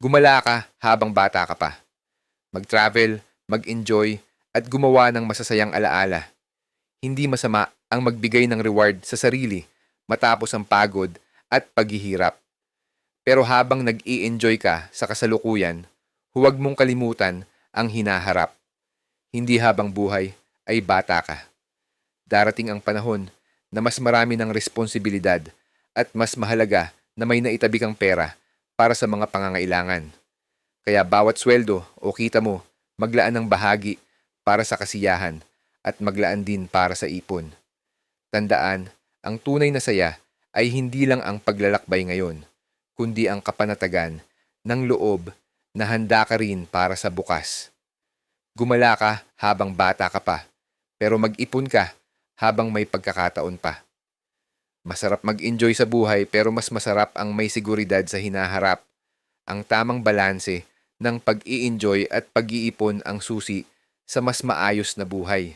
Gumala ka habang bata ka pa. Mag-travel, mag-enjoy, at gumawa ng masasayang alaala. Hindi masama ang magbigay ng reward sa sarili matapos ang pagod at paghihirap. Pero habang nag-i-enjoy ka sa kasalukuyan, huwag mong kalimutan ang hinaharap. Hindi habang buhay ay bata ka. Darating ang panahon na mas marami ng responsibilidad at mas mahalaga na may naitabi kang pera para sa mga pangangailangan. Kaya bawat sweldo o kita mo, maglaan ng bahagi para sa kasiyahan at maglaan din para sa ipon. Tandaan, ang tunay na saya ay hindi lang ang paglalakbay ngayon, kundi ang kapanatagan ng loob na handa ka rin para sa bukas. Gumala ka habang bata ka pa, pero mag-ipon ka habang may pagkakataon pa. Masarap mag-enjoy sa buhay pero mas masarap ang may seguridad sa hinaharap. Ang tamang balanse ng pag-i-enjoy at pag-iipon ang susi sa mas maayos na buhay.